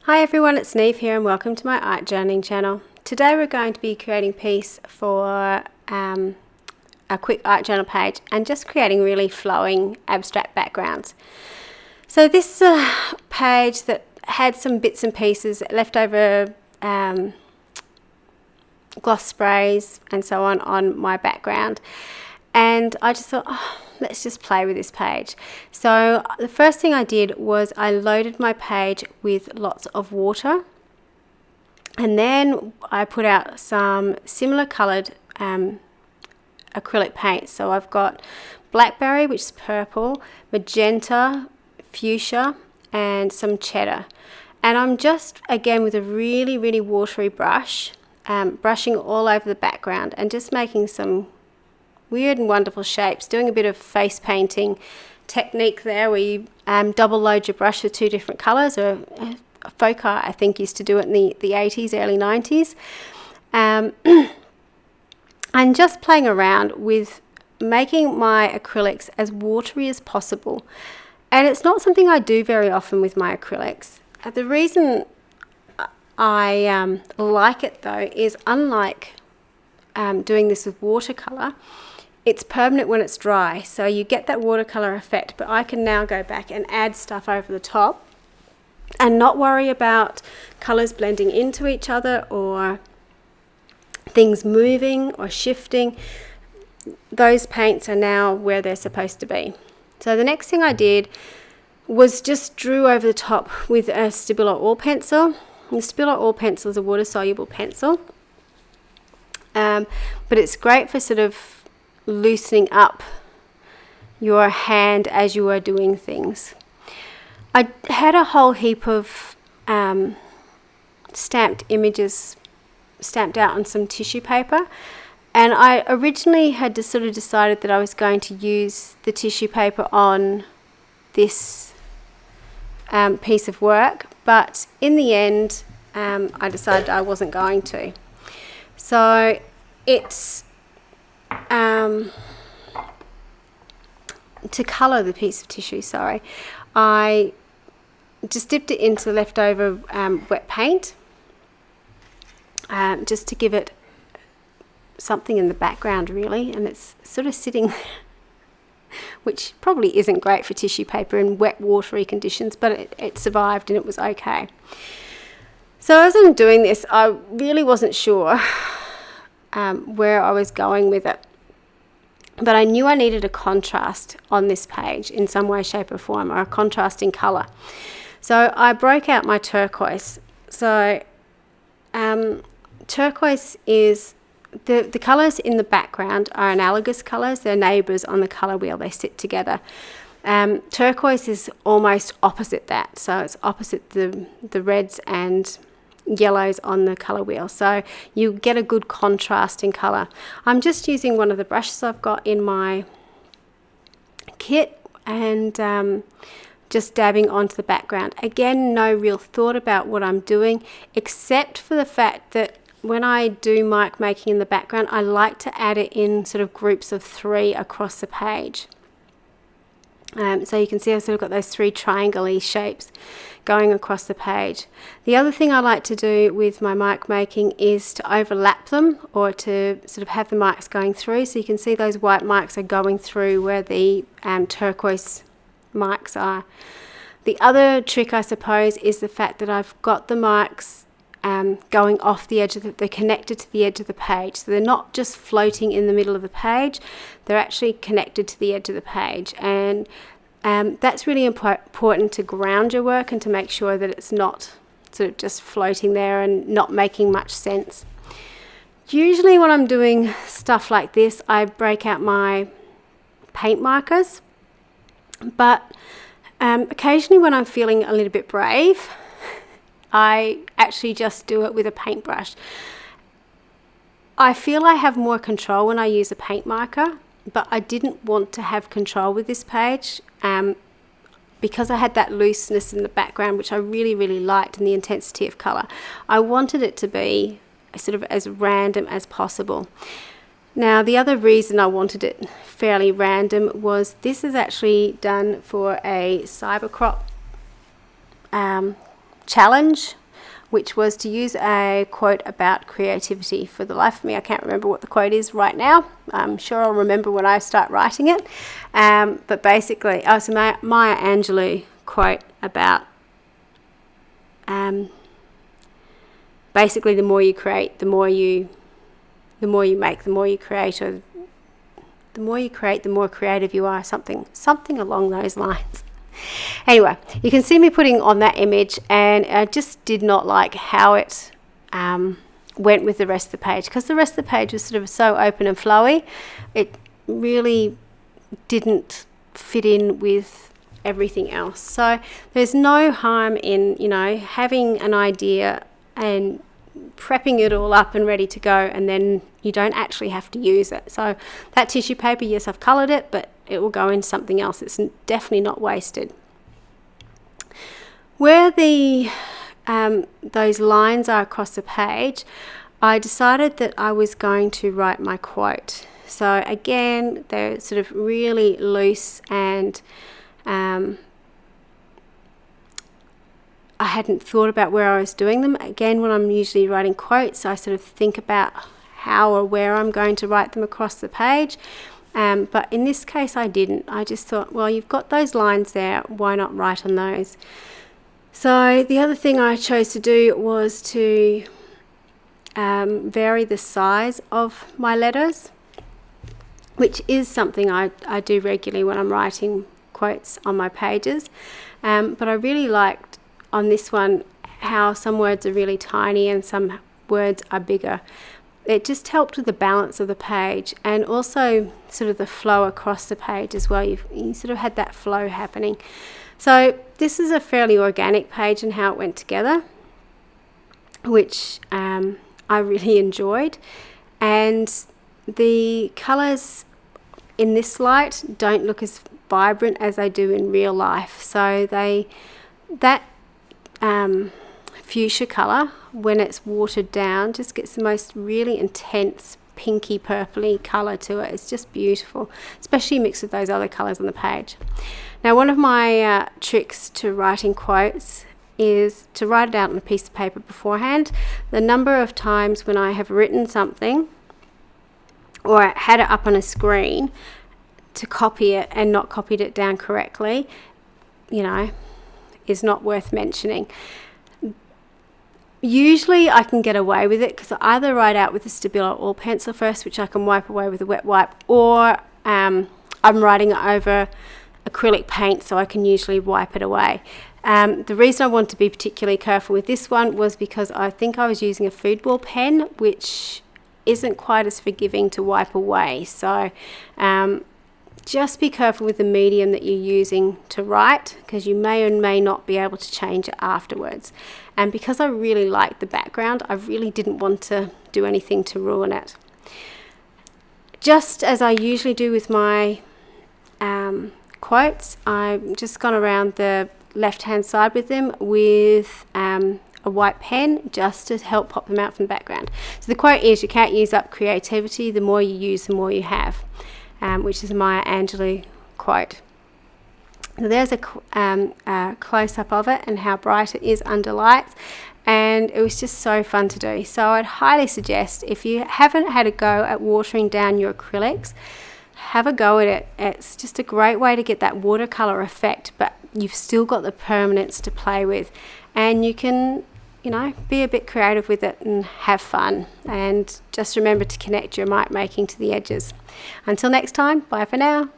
Hi everyone, it's Niamh here and welcome to my art journaling channel. Today we're going to be creating a piece for a quick art journal page and just creating really flowing abstract backgrounds. So this is a page that had some bits and pieces, leftover gloss sprays and so on my background, and I just thought, let's just play with this page. So the first thing I did was I loaded my page with lots of water, and then I put out some similar coloured acrylic paint. So I've got blackberry, which is purple, magenta, fuchsia, and some cheddar. And I'm just, again, with a really watery brush, brushing all over the background and just making some weird and wonderful shapes, doing a bit of face painting technique there where you double load your brush with two different colours, or folk art I think used to do it in the 80s, early 90s. And just playing around with making my acrylics as watery as possible. And it's not something I do very often with my acrylics. The reason I like it though is, unlike doing this with watercolour, it's permanent when it's dry, so you get that watercolour effect, but I can now go back and add stuff over the top and not worry about colours blending into each other or things moving or shifting. Those paints are now where they're supposed to be. So the next thing I did was just drew over the top with a Stabilo oil pencil. The Stabilo oil pencil is a water-soluble pencil, but it's great for sort of loosening up your hand as you are doing things. I had a whole heap of stamped images stamped out on some tissue paper, and I originally had decided that I was going to use the tissue paper on this piece of work, but in the end I decided I wasn't going to. So it's to colour the piece of tissue, I just dipped it into leftover wet paint, just to give it something in the background really, and it's sort of sitting which probably isn't great for tissue paper in wet watery conditions, but it survived and it was okay. So as I'm doing this, I really wasn't sure where I was going with it, but I knew I needed a contrast on this page in some way, shape or form, or a contrasting colour. So I broke out my turquoise. So turquoise is, the colours in the background are analogous colours. They're neighbours on the colour wheel. They sit together. Turquoise is almost opposite that. So it's opposite the reds and yellows on the colour wheel, so you get a good contrast in colour. I'm just using one of the brushes I've got in my kit and just dabbing onto the background. Again, no real thought about what I'm doing, except for the fact that when I do mark making in the background, I like to add it in sort of groups of 3 across the page. So you can see I've sort of got those 3 triangle-y shapes going across the page. The other thing I like to do with my mark making is to overlap them, or to sort of have the marks going through. So you can see those white marks are going through where the turquoise marks are. The other trick, I suppose, is the fact that I've got the marks going off the edge of they're connected to the edge of the page. So they're not just floating in the middle of the page, they're actually connected to the edge of the page. And that's really important to ground your work and to make sure that it's not sort of just floating there and not making much sense. Usually when I'm doing stuff like this, I break out my paint markers, but occasionally when I'm feeling a little bit brave, I actually just do it with a paintbrush. I feel I have more control when I use a paint marker, but I didn't want to have control with this page because I had that looseness in the background, which I really liked, and the intensity of colour. I wanted it to be sort of as random as possible. Now, the other reason I wanted it fairly random was this is actually done for a Cybercrop challenge, which was to use a quote about creativity. For the life of me, I can't remember what the quote is right now. I'm sure I'll remember when I start writing it. But basically, it's a Maya Angelou quote about basically the more you create, the more you make, the more you create, or the more you create, the more creative you are, something along those lines. Anyway, you can see me putting on that image, and I just did not like how it went with the rest of the page, because the rest of the page was sort of so open and flowy. It really didn't fit in with everything else. So there's no harm in, having an idea and prepping it all up and ready to go, and then you don't actually have to use it. So that tissue paper, yes, I've coloured it, but it will go into something else. It's definitely not wasted. Where those lines are across the page, I decided that I was going to write my quote. So again, they're sort of really loose, and I hadn't thought about where I was doing them. Again, when I'm usually writing quotes, I sort of think about how or where I'm going to write them across the page. But in this case, I didn't. I just thought, well, you've got those lines there, why not write on those? So the other thing I chose to do was to vary the size of my letters, which is something I do regularly when I'm writing quotes on my pages. But I really liked on this one how some words are really tiny and some words are bigger. It just helped with the balance of the page, and also sort of the flow across the page as well. You sort of had that flow happening. So this is a fairly organic page in how it went together, which I really enjoyed. And the colours in this light don't look as vibrant as they do in real life. So that fuchsia colour, when it's watered down, just gets the most really intense pinky purpley colour to it. It's just beautiful, especially mixed with those other colours on the page. Now, one of my tricks to writing quotes is to write it out on a piece of paper beforehand. The number of times when I have written something or had it up on a screen to copy it and not copied it down correctly, is not worth mentioning. Usually I can get away with it because I either write out with a Stabilo or pencil first, which I can wipe away with a wet wipe, or I'm writing over acrylic paint, so I can usually wipe it away. The reason I want to be particularly careful with this one was because I think I was using a foodball pen, which isn't quite as forgiving to wipe away. So just be careful with the medium that you're using to write, because you may or may not be able to change it afterwards. And because I really liked the background, I really didn't want to do anything to ruin it. Just as I usually do with my quotes, I've just gone around the left-hand side with them with a white pen just to help pop them out from the background. So the quote is, you can't use up creativity, the more you use, the more you have. Which is a Maya Angelou quote. So there's a close-up of it and how bright it is under lights, and it was just so fun to do. So I'd highly suggest, if you haven't had a go at watering down your acrylics, have a go at it. It's just a great way to get that watercolour effect, but you've still got the permanence to play with, and you can be a bit creative with it and have fun. And just remember to connect your mark making to the edges. Until next time, bye for now.